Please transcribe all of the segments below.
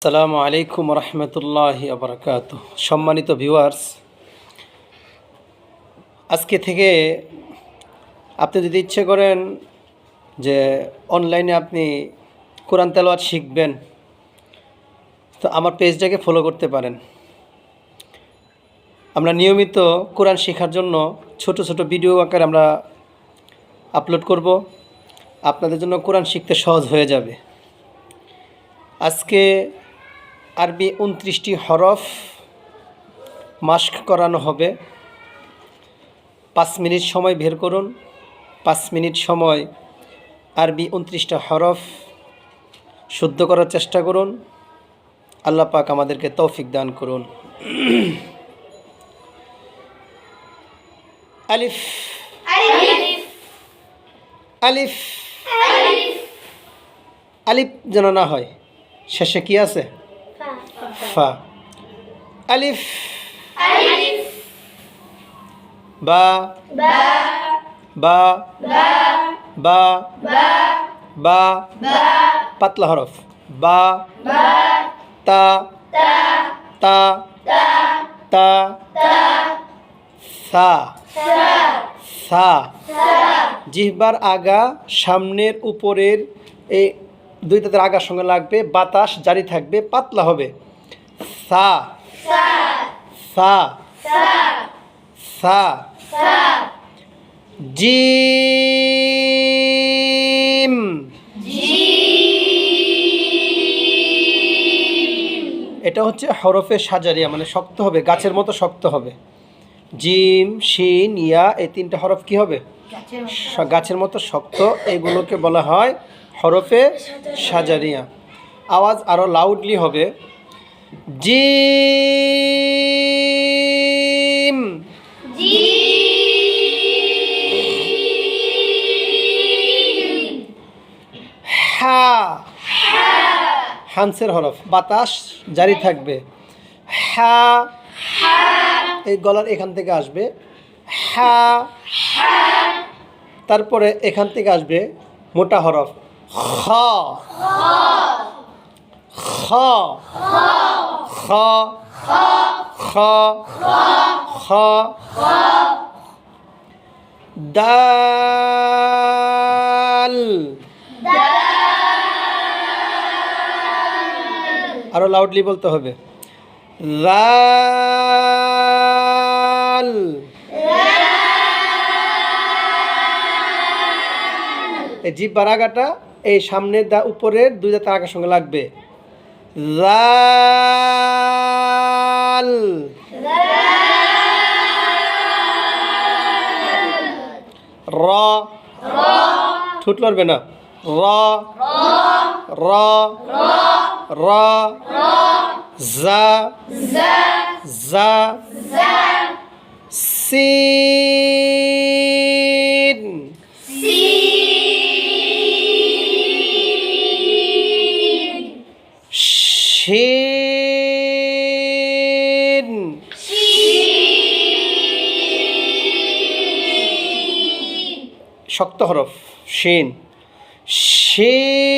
আসসালামু আলাইকুম রহমতুল্লাহি আবরকাতুহ। সম্মানিত ভিউয়ার্স, আজকে থেকে আপনি যদি ইচ্ছে করেন যে অনলাইনে আপনি কোরআন তেলাওয়াত শিখবেন, তো আমার পেজটাকে ফলো করতে পারেন। আমরা নিয়মিত কোরআন শেখার জন্য ছোট ছোট ভিডিও আকারে আমরা আপলোড করব। আপনাদের জন্য কোরআন শিখতে সহজ হয়ে যাবে। আজকে আরবি 29টি হরফ মাস্ক করানো হবে। 5 মিনিট সময় বের করুন। 5 মিনিট সময় আরবি 29টা হরফ শুদ্ধ করার চেষ্টা করুন। আল্লাহ পাক আমাদেরকে তৌফিক দান করুন। আলিফ আলিফ আলিফ যেন না হয়, শেষে কি আছে? ফা। আলিফ বা বা বা বা পাতলা হরফ বা তা তা তা সা সা। জিহ্বার আগা সামনের উপরের এই দুই দাঁতের আগার সঙ্গে লাগবে, বাতাস জারি থাকবে, পাতলা হবে। সা সা সা। জিম এটা হচ্ছে হরফে সাজারিয়া, মানে শক্ত হবে, গাছের মতো শক্ত হবে। জিম শিন ইয়া, এই তিনটা হরফ কি হবে? গাছের মতো শক্ত। এগুলোকে বলা হয় হরফে সাজারিয়া। আওয়াজ আরও লাউডলি হবে। জিম হা, হানসের হরফ, বাতাস জারি থাকবে। হা, এই গলার এখান থেকে আসবে হা। তারপরে এখান থেকে আসবে মোটা হরফ খ খ খ খ খ। দাল, আরো লাউডলি বলতে হবে। লাল, এই জিহ্বার আগাটা এই সামনের উপরের দুই দাঁতের আগার সঙ্গে লাগবে। লাল র, ঠোঁট লড়বে না। র র র জা জা। সিন শিন শক্ত হরফ শিন শিন।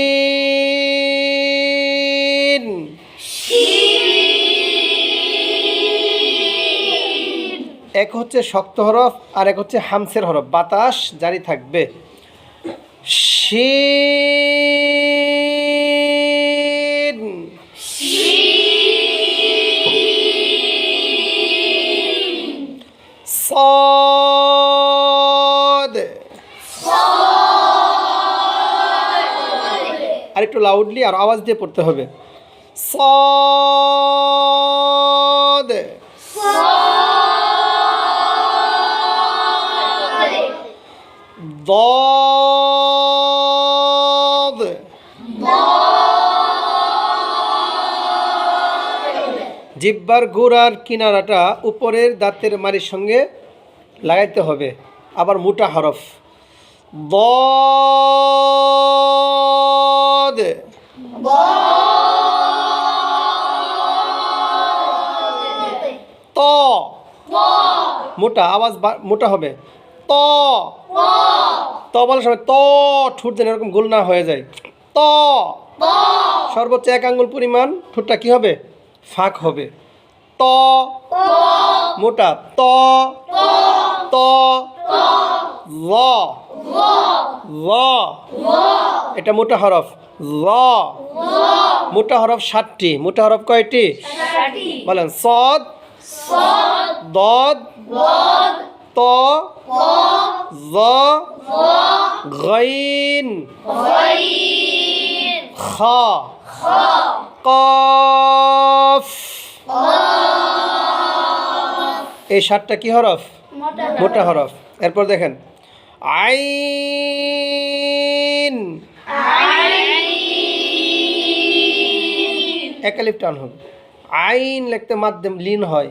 এক হচ্ছে শক্ত হরফ আর এক হচ্ছে হামসের হরফ, বাতাস জারি থাকবে। শিন সদ, আর একটু লাউডলি আর আওয়াজ দিয়ে পড়তে হবে। সদ ضاد জিহ্বার গোড়ার কিনারাটা উপরের দাঁতের মাড়ির সঙ্গে লাগাইতে হবে। আবার মোটা হরফ ضاد ত, মোটা আওয়াজ মোটা হবে। ত ত বলার সময় ত ঠোঁট যেন এরকম গোল না হয়ে যায়। ত সর্বোচ্চ 1 আঙ্গুল পরিমাণ ঠোঁটটা কি হবে? ফাঁক হবে। ত মোটা, ত ত ল ল, এটা মোটা হরফ। ল মোটা হরফ 7টি। মোটা হরফ কয়টি? বলেন। সদ, দদ, ত, জ, গইন, খ, কফ। এই 7টা কি হরফ? মোটা হরফ। এরপর দেখেন আইন, একালিফ টান হবে। আইন লিখতে মাধ্যম লিন হয়।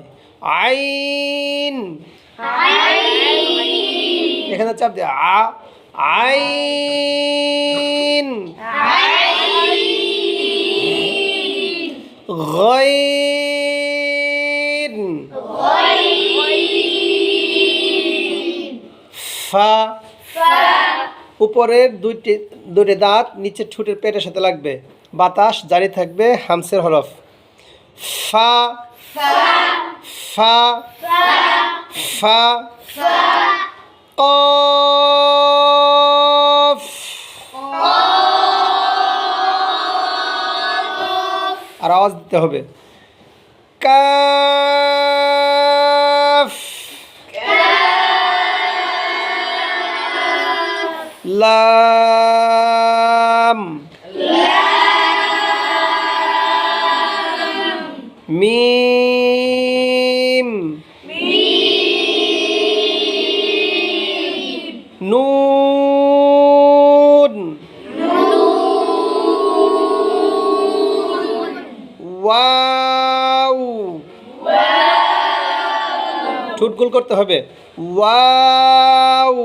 আইন, এখানে চাপ দিয়ে আইন, গইন, ফা। উপরের দুটি দাঁত নিচের ঠোঁটের পেটের সাথে লাগবে, বাতাস জারি থাকবে। হামসের হরফ। ফা ফা ফা, কফ, আর আওয়াজ দিতে হবে। কাফ, লাম, মিম, নুন, ওয়াও। ঠোঁট গোল করতে হবে। ওয়াও।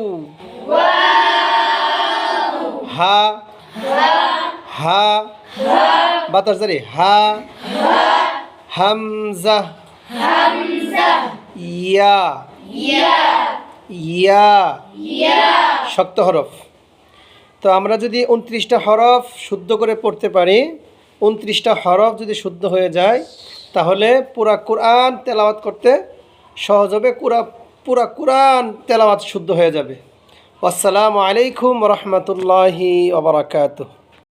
হা হা, বাতাস জারি। হা। হামজা, ইয়া ইয়া, শক্ত হরফ। তো আমরা যদি 29টা হরফ শুদ্ধ করে পড়তে পারি, 29টা হরফ যদি শুদ্ধ হয়ে যায়, তাহলে পুরা কোরআন তেলাওয়াত করতে সহজ হবে। পুরা কোরআন তেলাওয়াত শুদ্ধ হয়ে যাবে। আসসালামু আলাইকুম ওয়া রাহমাতুল্লাহি ওয়া বারাকাতুহু।